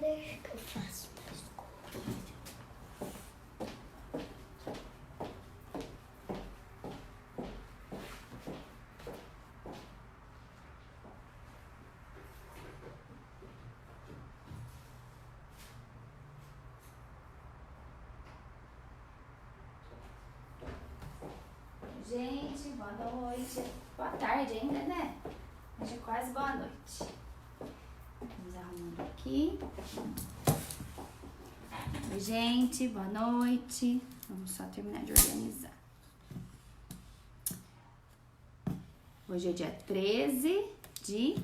deixa que eu faço pra escola. Gente, boa noite. Boa tarde ainda, né? Hoje é quase boa noite. Vamos arrumando aqui. Oi, gente, boa noite. Vamos só terminar de organizar. Hoje é dia 13 de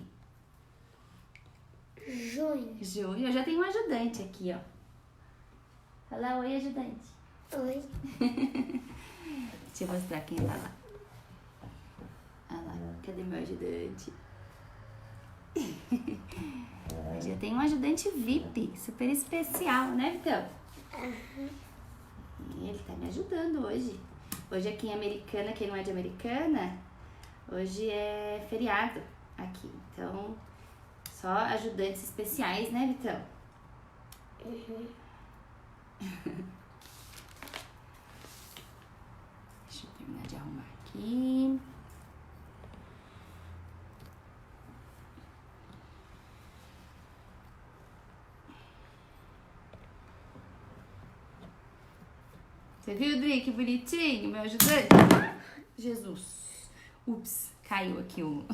junho. Eu já tenho um ajudante aqui, ó. Fala oi, ajudante. Oi. Deixa eu mostrar quem tá lá. Olha lá, cadê meu ajudante? Hoje eu tenho um ajudante VIP, super especial, né, Vitão? Uhum. E ele tá me ajudando hoje. Hoje aqui em Americana, quem não é de Americana, hoje é feriado aqui. Então, só ajudantes especiais, né, Vitão? Uhum. Deixa eu terminar de arrumar aqui. Você viu, Dri, que bonitinho, meu ajudante? Jesus. Ups, caiu aqui o...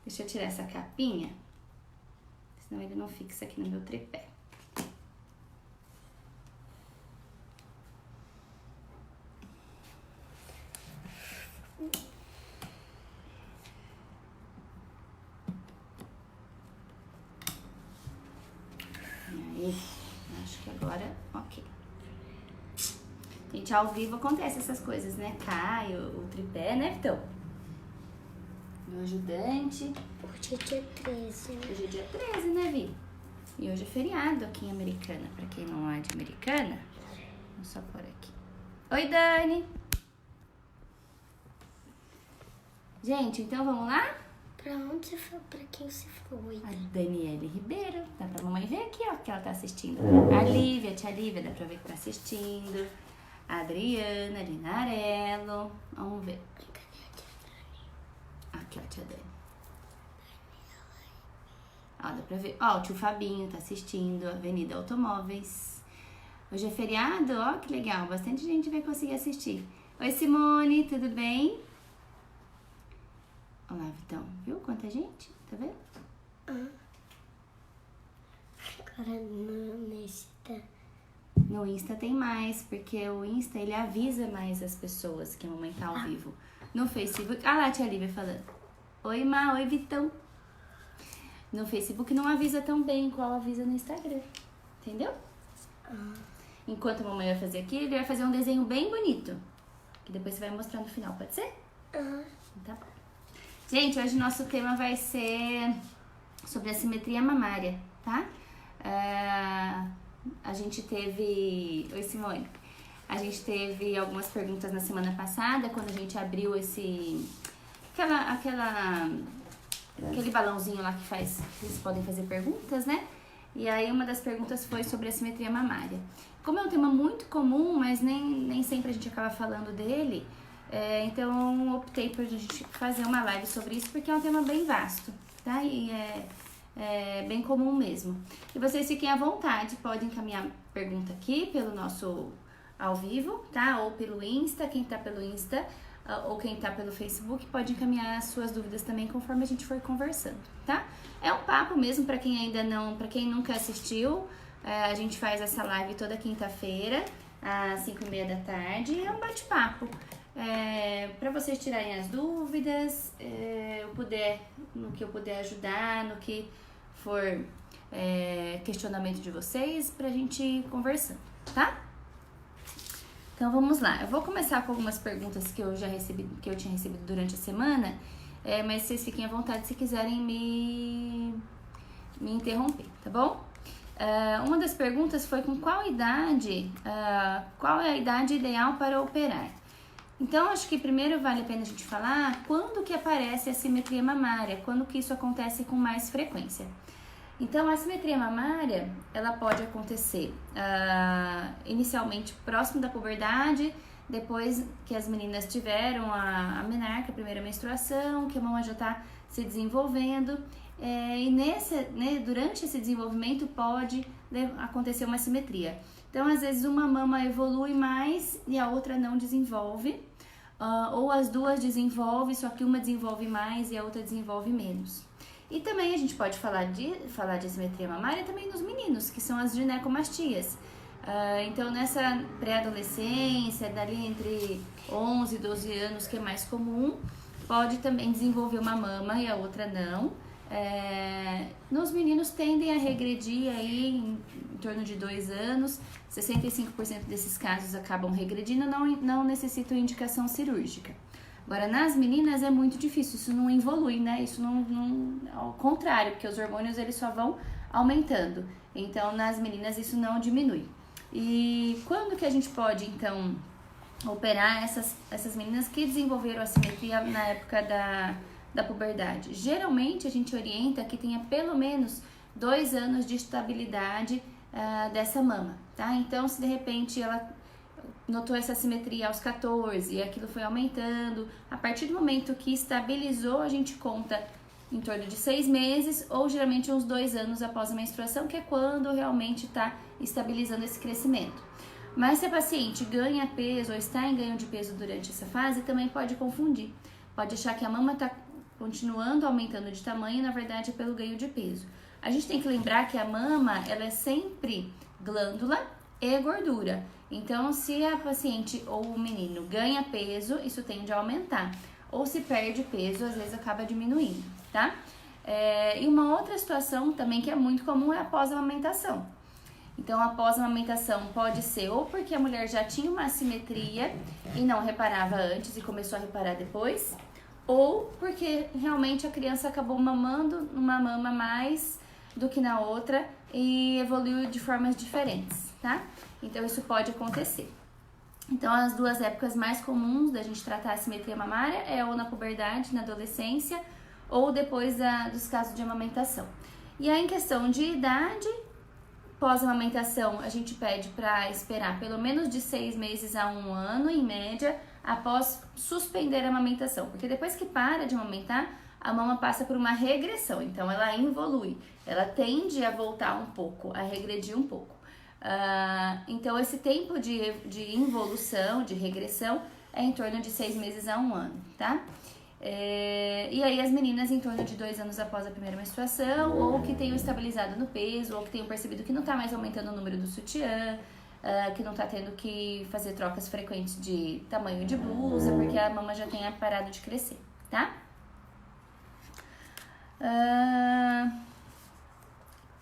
Deixa eu tirar essa capinha, senão ele não fixa aqui no meu tripé. Aí, acho que agora, ok. Gente, ao vivo acontece essas coisas, né? Cai o tripé, né, Vitão? Meu ajudante. Hoje é dia 13, né? Hoje é dia 13, né, Vi? E hoje é feriado aqui em Americana. Pra quem não é de Americana, vamos só pôr aqui. Oi, Dani! Gente, então vamos lá? Pra onde você foi? Pra quem você foi? A Daniele Ribeiro. Dá pra mamãe ver aqui, ó, que ela tá assistindo. A Lívia, a tia Lívia, dá pra ver que tá assistindo. A Adriana, Linarello. Vamos ver. Aqui, ó, a tia Dani. Ó, dá pra ver. Ó, o tio Fabinho tá assistindo. Avenida Automóveis. Hoje é feriado, ó, que legal. Bastante gente vai conseguir assistir. Oi, Simone, tudo bem? Olha lá, Vitão. Viu quanta gente? Tá vendo? Agora nesse tá. No Insta tem mais, porque o Insta, ele avisa mais as pessoas que a mamãe tá ao vivo. No Facebook... Ah lá, a tia Lívia falando. Oi, Má. Oi, Vitão. No Facebook não avisa tão bem qual avisa no Instagram. Entendeu? Enquanto a mamãe vai fazer aqui, ele vai fazer um desenho bem bonito. Que depois você vai mostrar no final, pode ser? Tá bom. Gente, hoje nosso tema vai ser sobre a simetria mamária, tá? A gente teve... Oi, Simone. A gente teve algumas perguntas na semana passada, quando a gente abriu aquele balãozinho lá que vocês podem fazer perguntas, né? E aí uma das perguntas foi sobre a simetria mamária. Como é um tema muito comum, mas nem sempre a gente acaba falando dele, então optei por a gente fazer uma live sobre isso, porque é um tema bem vasto, tá? E é bem comum mesmo. E vocês fiquem à vontade, podem encaminhar pergunta aqui pelo nosso ao vivo, tá? Ou pelo Insta, quem tá pelo Insta, ou quem tá pelo Facebook, pode encaminhar as suas dúvidas também conforme a gente for conversando, tá? É um papo mesmo para quem ainda não, para quem nunca assistiu, a gente faz essa live toda quinta-feira, às 5h30 da tarde, é um bate-papo. Para vocês tirarem as dúvidas, no que eu puder ajudar, no que for questionamento de vocês, pra gente ir conversando, tá? Então vamos lá, eu vou começar com algumas perguntas que eu tinha recebido durante a semana, mas vocês fiquem à vontade se quiserem me interromper, tá bom? Uma das perguntas foi com qual é a idade ideal para operar? Então, acho que primeiro vale a pena a gente falar quando que aparece a simetria mamária, quando que isso acontece com mais frequência. Então, a assimetria mamária, ela pode acontecer inicialmente próximo da puberdade, depois que as meninas tiveram a menarca, a primeira menstruação, que a mama já está se desenvolvendo, e durante esse desenvolvimento pode acontecer uma assimetria. Então, às vezes, uma mama evolui mais e a outra não desenvolve, ou as duas desenvolvem, só que uma desenvolve mais e a outra desenvolve menos. E também a gente pode falar de assimetria mamária também nos meninos, que são as ginecomastias. Então, nessa pré-adolescência, dali entre 11 e 12 anos, que é mais comum, pode também desenvolver uma mama e a outra não. Nos meninos tendem a regredir aí em torno de 2 anos, 65% desses casos acabam regredindo, não necessitam indicação cirúrgica. Agora, nas meninas é muito difícil, isso não evolui, né? Isso não ao contrário, porque os hormônios eles só vão aumentando. Então, nas meninas isso não diminui. E quando que a gente pode, então, operar essas meninas que desenvolveram assimetria na época da puberdade? Geralmente, a gente orienta que tenha pelo menos 2 anos de estabilidade dessa mama, tá? Então, se de repente ela notou essa assimetria aos 14 e aquilo foi aumentando, a partir do momento que estabilizou, a gente conta em torno de 6 meses ou geralmente uns 2 anos após a menstruação, que é quando realmente está estabilizando esse crescimento. Mas se a paciente ganha peso ou está em ganho de peso durante essa fase, também pode confundir. Pode achar que a mama está continuando aumentando de tamanho e na verdade é pelo ganho de peso. A gente tem que lembrar que a mama, ela é sempre glândula e gordura. Então, se a paciente ou o menino ganha peso, isso tende a aumentar. Ou se perde peso, às vezes acaba diminuindo, tá? E uma outra situação também que é muito comum é a pós-amamentação. Então, a pós-amamentação pode ser ou porque a mulher já tinha uma assimetria e não reparava antes e começou a reparar depois, ou porque realmente a criança acabou mamando numa mama mais do que na outra e evoluiu de formas diferentes, tá? Então, isso pode acontecer. Então, as 2 épocas mais comuns da gente tratar a assimetria mamária é ou na puberdade, na adolescência, ou depois dos casos de amamentação. E aí, em questão de idade, pós-amamentação, a gente pede para esperar pelo menos de 6 meses a 1 ano, em média, após suspender a amamentação. Porque depois que para de amamentar, a mama passa por uma regressão, então ela evolui, ela tende a voltar um pouco, a regredir um pouco. Então esse tempo de involução, de regressão, é em torno de 6 meses a 1 ano, tá? E aí as meninas em torno de 2 anos após a primeira menstruação, ou que tenham estabilizado no peso, ou que tenham percebido que não tá mais aumentando o número do sutiã, que não tá tendo que fazer trocas frequentes de tamanho de blusa, porque a mama já tenha parado de crescer, tá?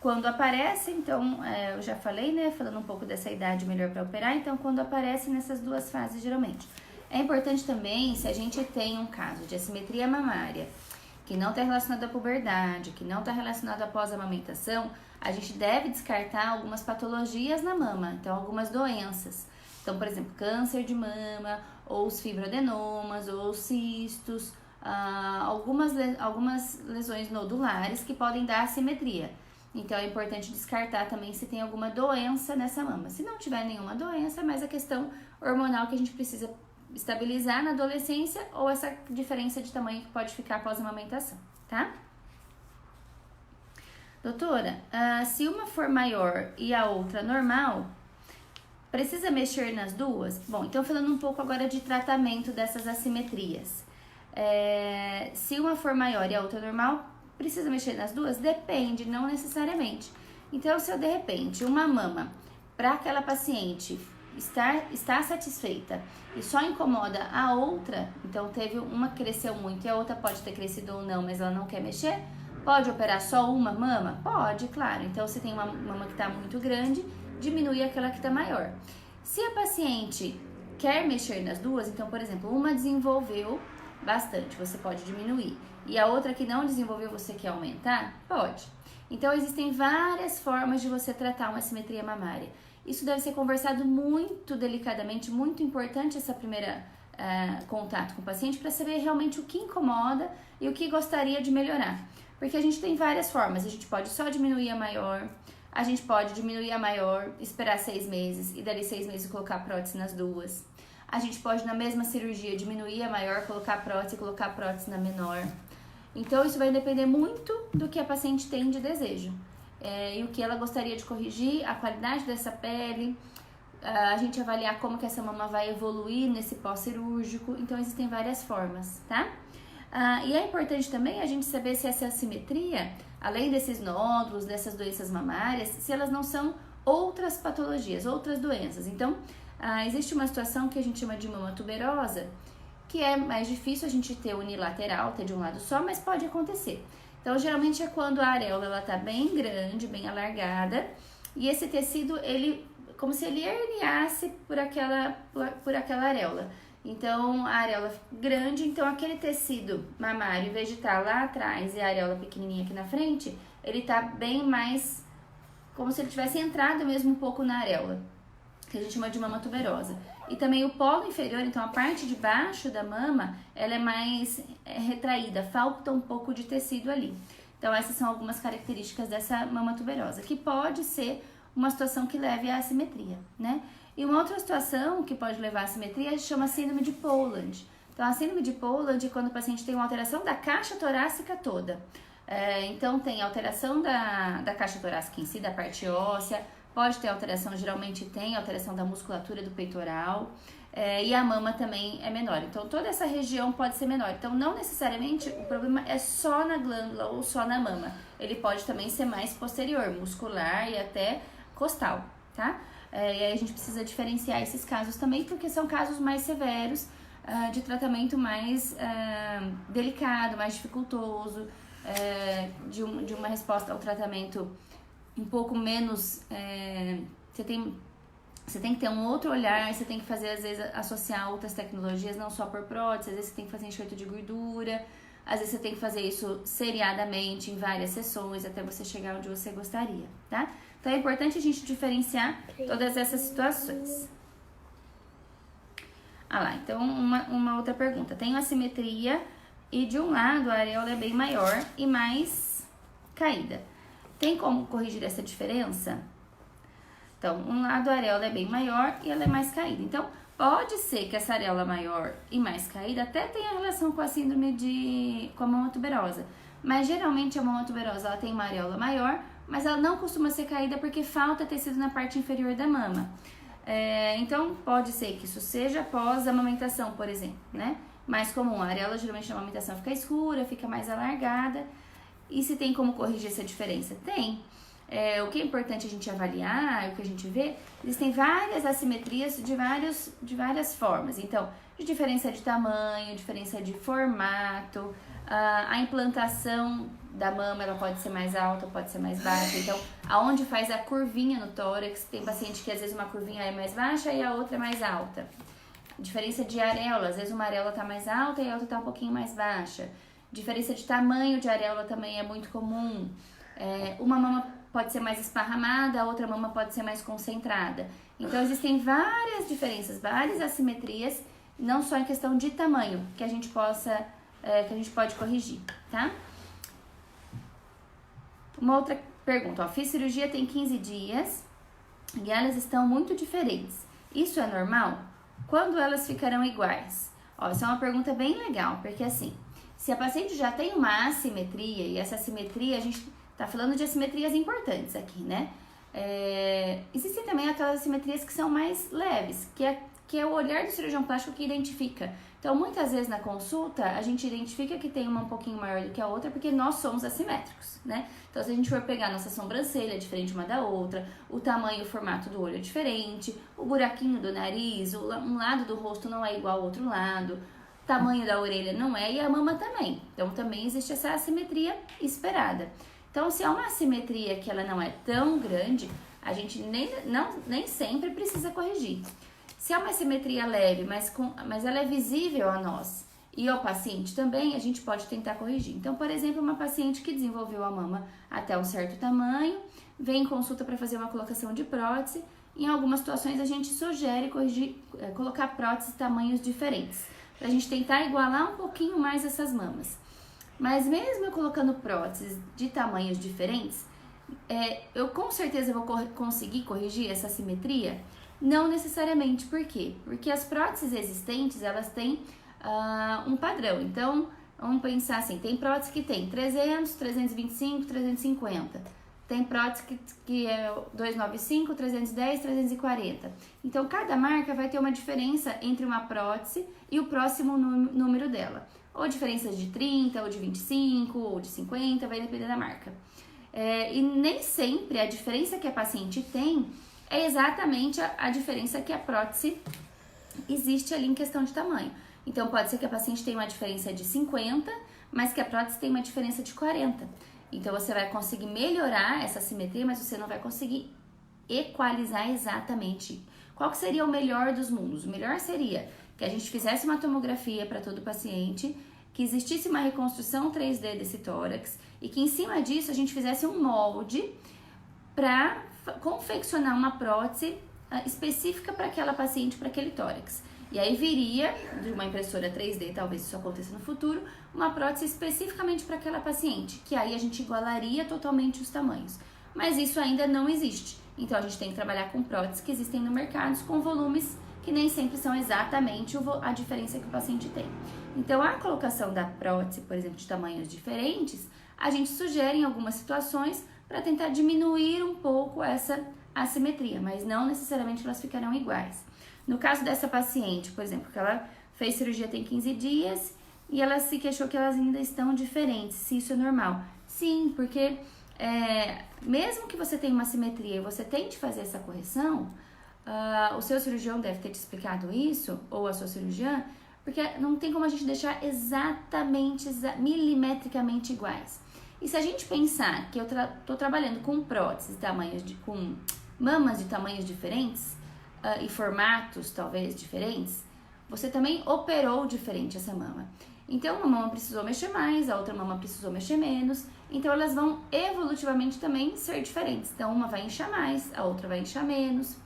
Quando aparece, então, eu já falei, né, falando um pouco dessa idade melhor para operar, então quando aparece nessas 2 fases, geralmente. É importante também, se a gente tem um caso de assimetria mamária, que não está relacionado à puberdade, que não está relacionado à pós-amamentação, a gente deve descartar algumas patologias na mama, então algumas doenças. Então, por exemplo, câncer de mama, ou os fibroadenomas, ou os cistos, algumas lesões nodulares que podem dar assimetria. Então, é importante descartar também se tem alguma doença nessa mama. Se não tiver nenhuma doença, é mais a questão hormonal que a gente precisa estabilizar na adolescência ou essa diferença de tamanho que pode ficar após a amamentação, tá? Doutora, se uma for maior e a outra normal, precisa mexer nas duas? Bom, então falando um pouco agora de tratamento dessas assimetrias. Se uma for maior e a outra normal, precisa mexer nas duas? Depende, não necessariamente. Então, se eu de repente, uma mama, para aquela paciente está satisfeita e só incomoda a outra, então teve uma que cresceu muito e a outra pode ter crescido ou não, mas ela não quer mexer, pode operar só uma mama? Pode, claro. Então, se tem uma mama que está muito grande, diminui aquela que está maior. Se a paciente quer mexer nas duas, então, por exemplo, uma desenvolveu bastante, você pode diminuir. E a outra que não desenvolveu, você quer aumentar? Pode. Então, existem várias formas de você tratar uma assimetria mamária. Isso deve ser conversado muito delicadamente, muito importante essa primeira contato com o paciente para saber realmente o que incomoda e o que gostaria de melhorar. Porque a gente tem várias formas, a gente pode só diminuir a maior, a gente pode diminuir a maior, esperar 6 meses e dali 6 meses colocar prótese nas duas. A gente pode, na mesma cirurgia, diminuir a maior, colocar prótese e colocar prótese na menor. Então, isso vai depender muito do que a paciente tem de desejo. E o que ela gostaria de corrigir, a qualidade dessa pele, a gente avaliar como que essa mama vai evoluir nesse pós-cirúrgico. Então, existem várias formas, tá? E é importante também a gente saber se essa assimetria, além desses nódulos, dessas doenças mamárias, se elas não são outras patologias, outras doenças. Então, existe uma situação que a gente chama de mama tuberosa, que é mais difícil a gente ter unilateral, ter de um lado só, mas pode acontecer. Então, geralmente é quando a areola ela tá bem grande, bem alargada, e esse tecido, ele, como se ele herniasse por aquela areola. Então, a areola grande, então aquele tecido mamário, em vez de estar lá atrás e a areola pequenininha aqui na frente, ele tá bem mais, como se ele tivesse entrado mesmo um pouco na areola, que a gente chama de mama tuberosa. E também o polo inferior, então a parte de baixo da mama, ela é mais retraída, falta um pouco de tecido ali. Então essas são algumas características dessa mama tuberosa, que pode ser uma situação que leve à assimetria, né? E uma outra situação que pode levar à assimetria chama síndrome de Poland. Então a síndrome de Poland é quando o paciente tem uma alteração da caixa torácica toda. Então tem alteração da caixa torácica em si, da parte óssea, pode ter alteração, geralmente tem alteração da musculatura do peitoral, e a mama também é menor. Então toda essa região pode ser menor. Então não necessariamente o problema é só na glândula ou só na mama. Ele pode também ser mais posterior, muscular e até costal, tá? E aí a gente precisa diferenciar esses casos também, porque são casos mais severos, de tratamento mais delicado, mais dificultoso, de uma resposta ao tratamento um pouco menos, você tem que ter um outro olhar, você tem que fazer, às vezes, associar outras tecnologias, não só por prótese, às vezes você tem que fazer enxerto de gordura, às vezes você tem que fazer isso seriadamente em várias sessões, até você chegar onde você gostaria, tá? Então é importante a gente diferenciar todas essas situações. Então uma outra pergunta. Tem assimetria e de um lado a areola é bem maior e mais caída. Tem como corrigir essa diferença? Então, um lado a areola é bem maior e ela é mais caída. Então, pode ser que essa areola maior e mais caída até tenha relação com a síndrome com a mama tuberosa. Mas, geralmente, a mama tuberosa ela tem uma areola maior, mas ela não costuma ser caída porque falta tecido na parte inferior da mama. Então, pode ser que isso seja após a amamentação, por exemplo, né? Mais comum, a areola geralmente na amamentação fica escura, fica mais alargada. E se tem como corrigir essa diferença? Tem. O que é importante a gente avaliar, o que a gente vê, existem várias assimetrias de várias formas. Então, de diferença de tamanho, diferença de formato, a implantação da mama, ela pode ser mais alta, pode ser mais baixa. Então, aonde faz a curvinha no tórax, tem paciente que às vezes uma curvinha é mais baixa e a outra é mais alta. Diferença de areola, às vezes uma areola tá mais alta e a outra tá um pouquinho mais baixa. Diferença de tamanho de areola também é muito comum. Uma mama pode ser mais esparramada, a outra mama pode ser mais concentrada. Então, existem várias diferenças, várias assimetrias, não só em questão de tamanho, que a gente pode corrigir, tá? Uma outra pergunta, fiz cirurgia tem 15 dias e elas estão muito diferentes. Isso é normal? Quando elas ficarão iguais? Essa é uma pergunta bem legal, porque assim, se a paciente já tem uma assimetria, e essa assimetria, a gente tá falando de assimetrias importantes aqui, né? Existem também aquelas assimetrias que são mais leves, que é o olhar do cirurgião plástico que identifica. Então, muitas vezes na consulta, a gente identifica que tem uma um pouquinho maior do que a outra, porque nós somos assimétricos, né? Então, se a gente for pegar nossa sobrancelha, é diferente uma da outra, o tamanho e o formato do olho é diferente, o buraquinho do nariz, um lado do rosto não é igual ao outro lado, o tamanho da orelha não é, e a mama também. Então, também existe essa assimetria esperada. Então, se é uma assimetria que ela não é tão grande, a gente nem sempre precisa corrigir. Se é uma assimetria leve, mas ela é visível a nós e ao paciente também, a gente pode tentar corrigir. Então, por exemplo, uma paciente que desenvolveu a mama até um certo tamanho, vem em consulta para fazer uma colocação de prótese. Em algumas situações, a gente sugere colocar próteses de tamanhos diferentes, para a gente tentar igualar um pouquinho mais essas mamas. Mas mesmo eu colocando próteses de tamanhos diferentes, eu com certeza vou conseguir corrigir essa assimetria? Não necessariamente. Por quê? Porque as próteses existentes, elas têm um padrão. Então, vamos pensar assim, tem prótese que tem 300, 325, 350. Tem prótese que é 295, 310, 340. Então, cada marca vai ter uma diferença entre uma prótese e o próximo número dela. Ou diferenças de 30, ou de 25, ou de 50, vai depender da marca. E nem sempre a diferença que a paciente tem é exatamente a diferença que a prótese existe ali em questão de tamanho. Então, pode ser que a paciente tenha uma diferença de 50, mas que a prótese tenha uma diferença de 40. Então, você vai conseguir melhorar essa simetria, mas você não vai conseguir equalizar exatamente. Qual que seria o melhor dos mundos? O melhor seria que a gente fizesse uma tomografia para todo paciente, que existisse uma reconstrução 3D desse tórax e que em cima disso a gente fizesse um molde para confeccionar uma prótese específica para aquela paciente, para aquele tórax. E aí viria de uma impressora 3D, talvez isso aconteça no futuro, uma prótese especificamente para aquela paciente, que aí a gente igualaria totalmente os tamanhos. Mas isso ainda não existe. Então a gente tem que trabalhar com próteses que existem no mercado com volumes que nem sempre são exatamente a diferença que o paciente tem. Então a colocação da prótese, por exemplo, de tamanhos diferentes, a gente sugere em algumas situações para tentar diminuir um pouco essa assimetria, mas não necessariamente elas ficarão iguais. No caso dessa paciente, por exemplo, que ela fez cirurgia tem 15 dias e ela se queixou que elas ainda estão diferentes, se isso é normal. Sim, porque mesmo que você tenha uma simetria e você tente fazer essa correção, o seu cirurgião deve ter te explicado isso, ou a sua cirurgiã, porque não tem como a gente deixar exatamente, milimetricamente iguais. E se a gente pensar que eu tô trabalhando com próteses, com mamas de tamanhos diferentes, e formatos talvez diferentes, você também operou diferente essa mama. Então uma mama precisou mexer mais, a outra mama precisou mexer menos, então elas vão evolutivamente também ser diferentes. Então uma vai inchar mais, a outra vai inchar menos.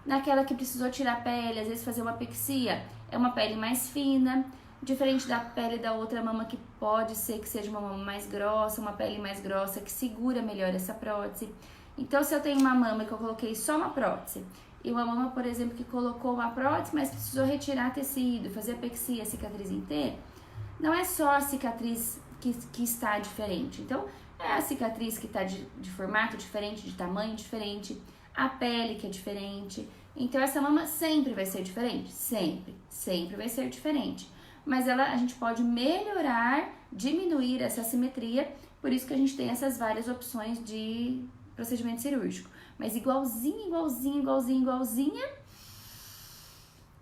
Naquela que precisou tirar a pele, às vezes fazer uma pexia, é uma pele mais fina, diferente da pele da outra mama que pode ser que seja uma mama mais grossa, uma pele mais grossa que segura melhor essa prótese. Então se eu tenho uma mama que eu coloquei só uma prótese, e uma mama, por exemplo, que colocou uma prótese, mas precisou retirar tecido, fazer a pexia, a cicatriz inteira, não é só a cicatriz que está diferente. Então, é a cicatriz que está de formato diferente, de tamanho diferente, a pele que é diferente. Então, essa mama sempre vai ser diferente? Sempre vai ser diferente. Mas a gente pode melhorar, diminuir essa assimetria, por isso que a gente tem essas várias opções de procedimento cirúrgico. Mas igualzinha,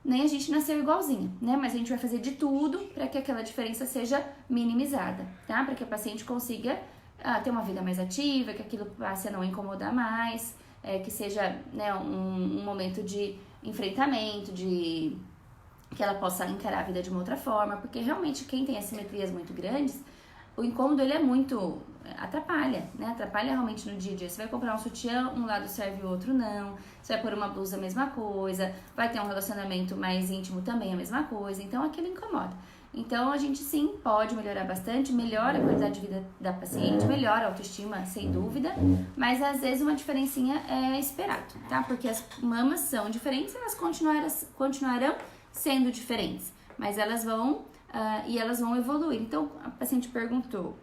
nem a gente nasceu igualzinha, né? Mas a gente vai fazer de tudo para que aquela diferença seja minimizada, tá? Para que a paciente consiga ter uma vida mais ativa, que aquilo passe a não incomodar mais, que seja, né, um momento de enfrentamento, que ela possa encarar a vida de uma outra forma, porque realmente quem tem assimetrias muito grandes, o incômodo ele é muito... atrapalha, né? Atrapalha realmente no dia a dia. Você vai comprar um sutiã, um lado serve e o outro não. Você vai pôr uma blusa, a mesma coisa. Vai ter um relacionamento mais íntimo também, a mesma coisa. Então, aquilo incomoda. Então, a gente sim pode melhorar bastante, melhora a qualidade de vida da paciente, melhora a autoestima, sem dúvida, mas às vezes uma diferencinha é esperado, tá? Porque as mamas são diferentes, elas continuarão sendo diferentes, mas elas vão evoluir. Então, a paciente perguntou,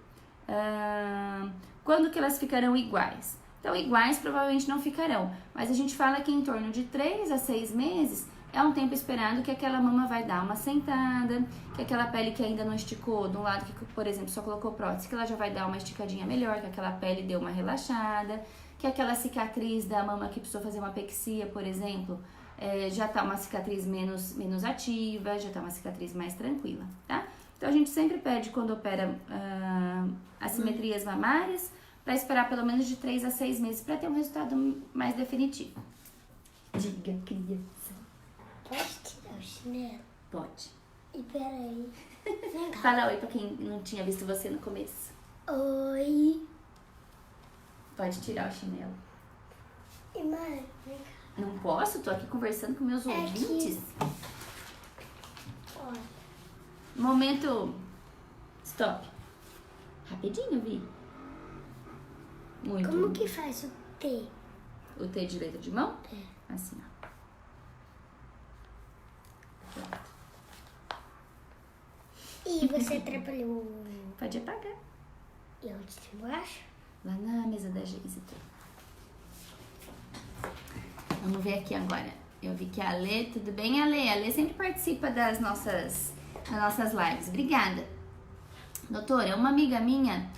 quando que elas ficarão iguais? Então, iguais provavelmente não ficarão, mas a gente fala que em torno de 3 a 6 meses é um tempo esperado que aquela mama vai dar uma sentada, que aquela pele que ainda não esticou, do lado que, por exemplo, só colocou prótese, que ela já vai dar uma esticadinha melhor, que aquela pele deu uma relaxada, que aquela cicatriz da mama que precisou fazer uma pexia, por exemplo, já tá uma cicatriz menos ativa, já tá uma cicatriz mais tranquila, tá? Então, a gente sempre pede, quando opera assimetrias mamárias, para esperar pelo menos de 3 a 6 meses para ter um resultado mais definitivo. Diga, criança. Pode tirar o chinelo? Pode. E peraí. Vem cá. Fala oi pra quem não tinha visto você no começo. Oi. Pode tirar o chinelo. E mãe, vem cá. Não posso? Tô aqui conversando com meus ouvintes. Olha. Momento. Stop. Rapidinho, Vi. Muito. Como que faz o T? O T de letra de mão? É. Assim, ó. Pronto. E você trabalhou... Pode apagar. E onde embaixo? Lá na mesa da Geise. Vamos ver aqui agora. Eu vi que a Ale, tudo bem, Ale? A Ale sempre participa das nossas lives. Obrigada. Doutora, uma amiga minha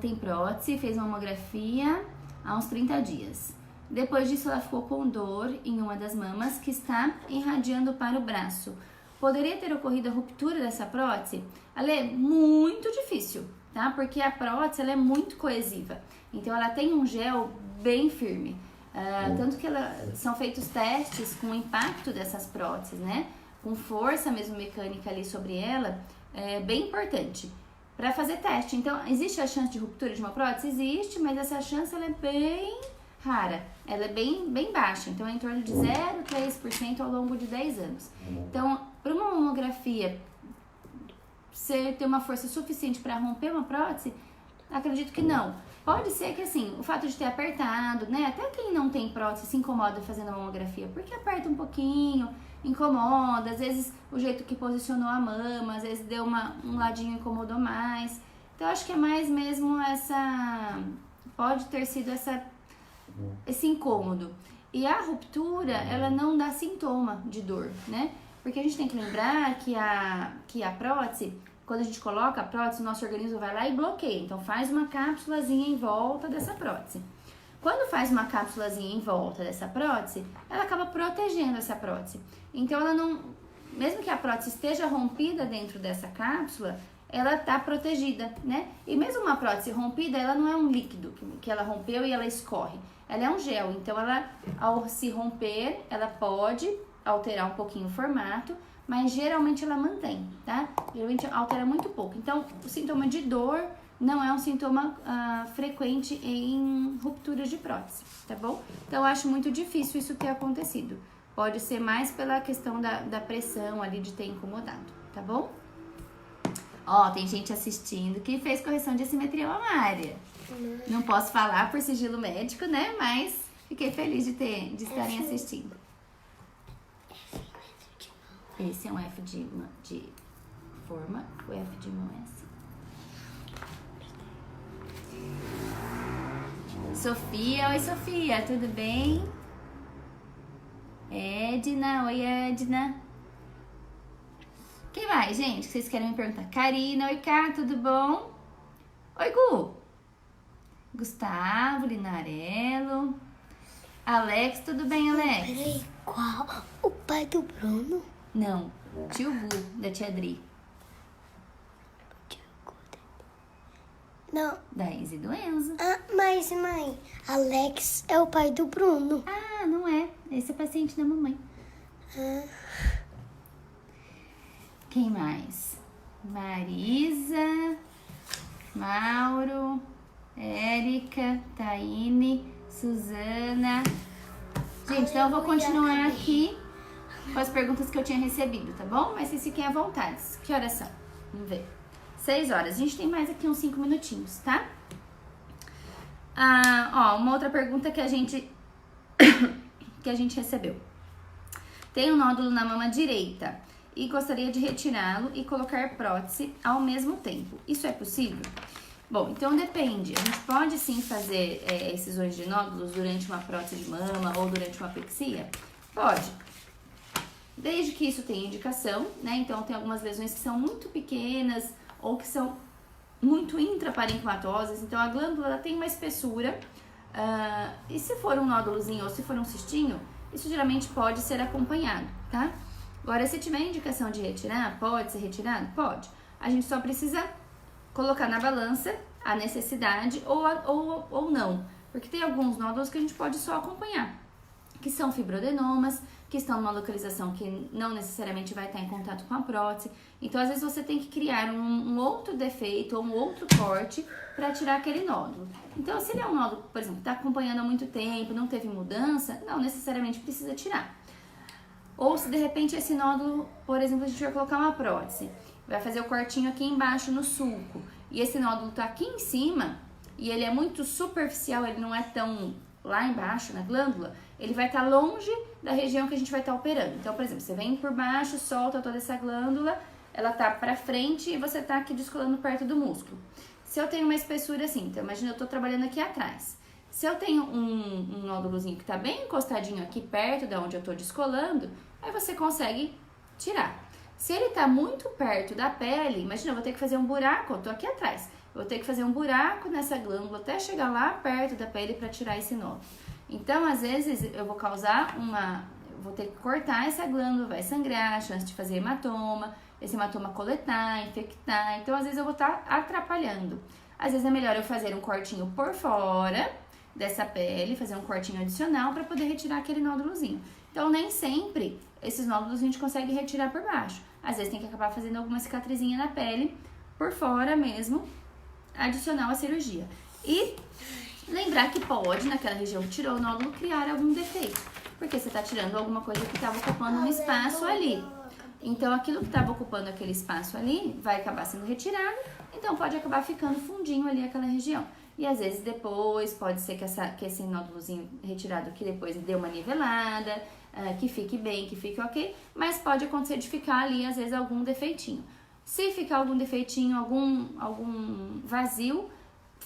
tem prótese, fez mamografia há uns 30 dias. Depois disso, ela ficou com dor em uma das mamas que está irradiando para o braço. Poderia ter ocorrido a ruptura dessa prótese? Ale, é muito difícil, tá? Porque a prótese ela é muito coesiva. Então, ela tem um gel bem firme. Tanto que são feitos testes com o impacto dessas próteses, né? Com força mesmo mecânica ali sobre ela, é bem importante para fazer teste. Então, existe a chance de ruptura de uma prótese? Existe, mas essa chance ela é bem rara. Ela é bem baixa, então é em torno de 0,3% ao longo de 10 anos. Então, para uma mamografia ter uma força suficiente para romper uma prótese, acredito que não. Pode ser que, assim, o fato de ter apertado, né? Até quem não tem prótese se incomoda fazendo a mamografia, porque aperta um pouquinho, incomoda, às vezes o jeito que posicionou a mama, às vezes deu um ladinho incomodou mais. Então, acho que é mais mesmo pode ter sido esse incômodo. E a ruptura, ela não dá sintoma de dor, né? Porque a gente tem que lembrar que a prótese, quando a gente coloca a prótese, o nosso organismo vai lá e bloqueia. Então, faz uma cápsulazinha em volta dessa prótese. Quando faz uma cápsulazinha em volta dessa prótese, ela acaba protegendo essa prótese. Então, ela não... Mesmo que a prótese esteja rompida dentro dessa cápsula, ela está protegida, né? E mesmo uma prótese rompida, ela não é um líquido que ela rompeu e ela escorre. Ela é um gel. Então, ela, ao se romper, ela pode alterar um pouquinho o formato, mas geralmente ela mantém, tá? Geralmente altera muito pouco. Então, o sintoma de dor não é um sintoma frequente em rupturas de prótese, tá bom? Então, eu acho muito difícil isso ter acontecido. Pode ser mais pela questão da pressão ali de ter incomodado, tá bom? Ó, tem gente assistindo que fez correção de assimetria mamária. Não posso falar por sigilo médico, né? Mas fiquei feliz de estarem assistindo. Esse é um F de forma, o F de mão é assim. Sofia, oi Sofia, tudo bem? Edna, oi Edna. Quem mais, gente, que vocês querem me perguntar? Karina, oi Cá, tudo bom? Oi Gu. Gustavo, Linarello. Alex, tudo bem, Alex? Peraí, qual? O pai do Bruno? Não, tio Gu, da tia Adri. Não. Da Izzy e do Enzo. Ah, mas mãe, Alex é o pai do Bruno. Ah, não é. Esse é paciente da mamãe. Quem mais? Marisa, Mauro, Érica, Taine, Suzana. Gente, então eu vou continuar aqui com as perguntas que eu tinha recebido, tá bom? Mas vocês fiquem à vontade. Que horas são? Vamos ver. 6 horas. A gente tem mais aqui uns 5 minutinhos, tá? Uma outra pergunta que a gente recebeu. Tem um nódulo na mama direita e gostaria de retirá-lo e colocar prótese ao mesmo tempo. Isso é possível? Bom, então depende. A gente pode sim fazer excisões de nódulos durante uma prótese de mama ou durante uma apexia? Pode. Desde que isso tenha indicação, né? Então tem algumas lesões que são muito pequenas ou que são muito intraparenquimatosas. Então a glândula ela tem uma espessura. E se for um nódulozinho ou se for um cistinho, isso geralmente pode ser acompanhado, tá? Agora, se tiver indicação de retirar, pode ser retirado? Pode. A gente só precisa colocar na balança a necessidade ou não. Porque tem alguns nódulos que a gente pode só acompanhar, que são fibrodenomas, que estão numa localização que não necessariamente vai estar em contato com a prótese. Então, às vezes, você tem que criar um outro defeito ou um outro corte para tirar aquele nódulo. Então, se ele é um nódulo, por exemplo, está acompanhando há muito tempo, não teve mudança, não necessariamente precisa tirar. Ou se, de repente, esse nódulo, por exemplo, a gente vai colocar uma prótese, vai fazer o cortinho aqui embaixo no sulco. e esse nódulo tá aqui em cima, e ele é muito superficial, ele não é tão lá embaixo na glândula, ele vai estar longe da região que a gente vai estar operando. Então, por exemplo, você vem por baixo, solta toda essa glândula, ela tá pra frente e você tá aqui descolando perto do músculo. Se eu tenho uma espessura assim, então imagina eu tô trabalhando aqui atrás. Se eu tenho um nódulozinho que tá bem encostadinho aqui perto da onde eu tô descolando, aí você consegue tirar. Se ele tá muito perto da pele, imagina, eu vou ter que fazer um buraco, eu tô aqui atrás. Eu vou ter que fazer um buraco nessa glândula até chegar lá perto da pele para tirar esse nódulo. Então, às vezes, eu vou causar eu vou ter que cortar essa glândula, vai sangrar, chance de fazer hematoma, esse hematoma coletar, infectar. Então, às vezes, eu vou estar atrapalhando. Às vezes, é melhor eu fazer um cortinho por fora dessa pele, fazer um cortinho adicional para poder retirar aquele nódulozinho. Então, nem sempre esses nódulos a gente consegue retirar por baixo. Às vezes, tem que acabar fazendo alguma cicatrizinha na pele, por fora mesmo, adicional à cirurgia. E lembrar que pode, naquela região que tirou o nódulo, criar algum defeito. Porque você está tirando alguma coisa que estava ocupando um espaço ali. Então, aquilo que estava ocupando aquele espaço ali vai acabar sendo retirado. Então, pode acabar ficando fundinho ali aquela região. E às vezes depois, pode ser que esse nódulozinho retirado aqui depois dê uma nivelada, que fique bem, que fique ok. Mas pode acontecer de ficar ali, às vezes, algum defeitinho. Se ficar algum defeitinho, algum vazio,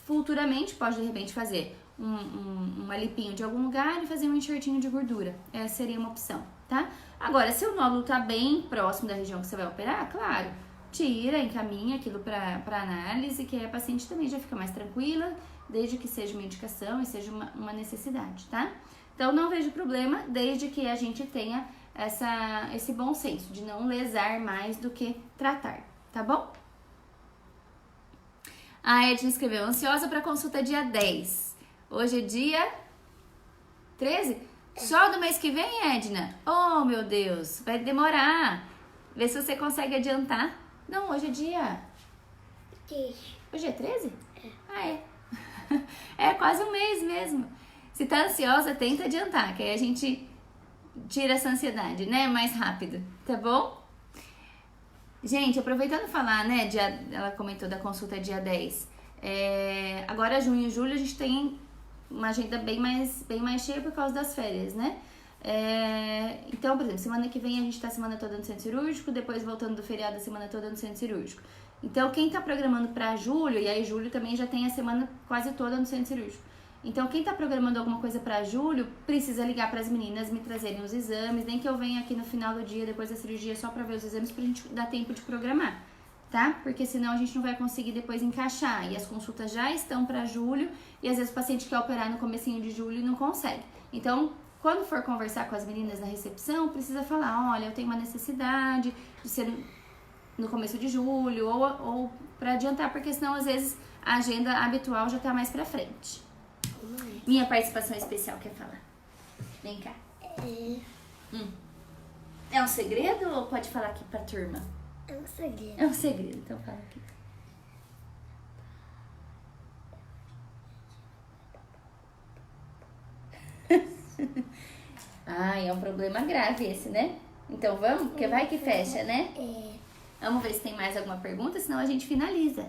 futuramente pode de repente fazer um alipinho de algum lugar e fazer um enxertinho de gordura. Essa seria uma opção, tá? Agora, se o nódulo tá bem próximo da região que você vai operar, claro, tira, encaminha aquilo para análise, que aí a paciente também já fica mais tranquila, desde que seja uma indicação e seja uma necessidade, tá? Então, não vejo problema, desde que a gente tenha esse bom senso de não lesar mais do que tratar, tá bom? A Edna escreveu, ansiosa para consulta dia 10. Hoje é dia 13? Só do mês que vem, Edna? Oh, meu Deus, vai demorar. Vê se você consegue adiantar. Não, hoje é dia... Hoje é 13? Ah, é. É quase um mês mesmo. Se tá ansiosa, tenta adiantar, que aí a gente tira essa ansiedade, né? Mais rápido, tá bom? Gente, aproveitando falar, né? Ela comentou da consulta dia 10. Agora, junho e julho, a gente tem uma agenda bem mais cheia por causa das férias, né? Então, por exemplo, semana que vem a gente tá a semana toda no centro cirúrgico, depois voltando do feriado a semana toda no centro cirúrgico. Então, quem tá programando pra julho, e aí julho também já tem a semana quase toda no centro cirúrgico. Então, quem tá programando alguma coisa pra julho, precisa ligar pras meninas me trazerem os exames, nem que eu venha aqui no final do dia, depois da cirurgia, só pra ver os exames, pra gente dar tempo de programar, tá? Porque senão a gente não vai conseguir depois encaixar, e as consultas já estão pra julho, e às vezes o paciente quer operar no comecinho de julho e não consegue. Então, quando for conversar com as meninas na recepção, precisa falar, olha, eu tenho uma necessidade de ser no começo de julho, ou pra adiantar, porque senão às vezes a agenda habitual já tá mais pra frente. Minha participação especial quer falar. Vem cá. É um segredo ou pode falar aqui pra turma? É um segredo. É um segredo, então fala aqui. Ai, é um problema grave esse, né? Então vamos? Porque vai que fecha, né? Vamos ver se tem mais alguma pergunta, senão a gente finaliza.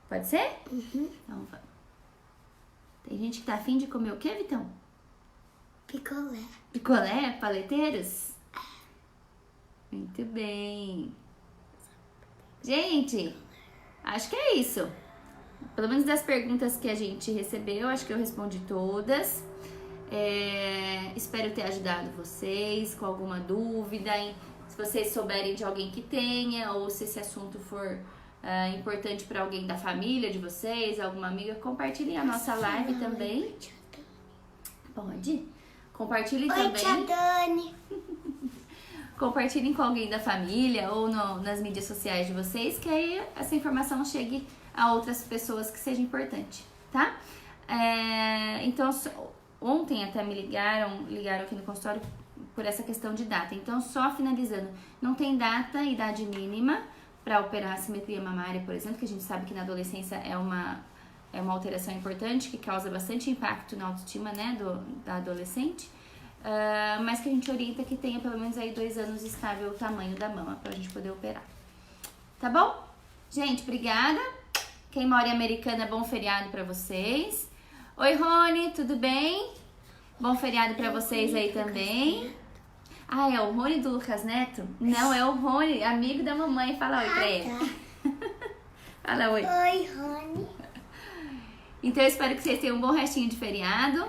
Pode ser? Uhum. Então vamos. Tem gente que tá afim de comer o quê, Vitão? Picolé. Picolé? Paleteiros? Muito bem. Gente, acho que é isso. Pelo menos das perguntas que a gente recebeu, acho que eu respondi todas. Espero ter ajudado vocês com alguma dúvida. Se vocês souberem de alguém que tenha, ou se esse assunto for importante para alguém da família de vocês, alguma amiga, compartilhem a nossa live também. Pode? Compartilhem também. Tia Dani. Compartilhem com alguém da família ou nas mídias sociais de vocês, que aí essa informação chegue a outras pessoas que seja importante, tá? Então, ontem até me ligaram aqui no consultório por essa questão de data. Então, só finalizando, não tem data, idade mínima para operar a assimetria mamária, por exemplo, que a gente sabe que na adolescência é uma alteração importante que causa bastante impacto na autoestima, né, da adolescente, mas que a gente orienta que tenha pelo menos aí 2 anos estável o tamanho da mama pra gente poder operar. Tá bom? Gente, obrigada. Quem mora em Americana, bom feriado pra vocês. Oi, Rony, tudo bem? Bom feriado pra vocês aí também. Ah, é o Rony do Lucas Neto? Não, é o Rony, amigo da mamãe. Fala oi pra ele. Fala oi. Oi, Rony. Então eu espero que vocês tenham um bom restinho de feriado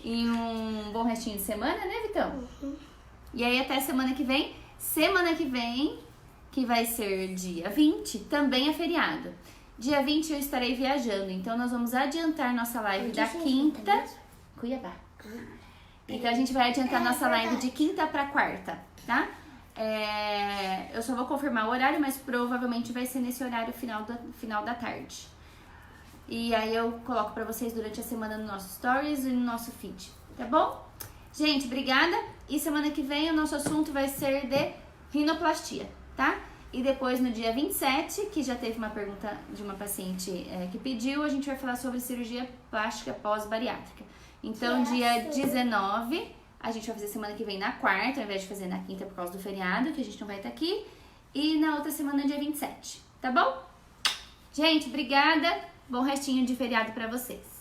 e um bom restinho de semana, né, Vitão? E aí até semana que vem. Semana que vem, que vai ser dia 20, também é feriado. Dia 20 eu estarei viajando, então nós vamos adiantar nossa live da quinta. Cuiabá. Então a gente vai adiantar nossa live de quinta pra quarta, tá? Eu só vou confirmar o horário, mas provavelmente vai ser nesse horário final da tarde. E aí eu coloco pra vocês durante a semana no nosso stories e no nosso feed, tá bom? Gente, obrigada. E semana que vem o nosso assunto vai ser de rinoplastia, tá? E depois no dia 27, que já teve uma pergunta de uma paciente que pediu, a gente vai falar sobre cirurgia plástica pós-bariátrica. Então, dia 19, a gente vai fazer semana que vem na quarta, ao invés de fazer na quinta por causa do feriado, que a gente não vai estar aqui. E na outra semana, dia 27, tá bom? Gente, obrigada. Bom restinho de feriado pra vocês.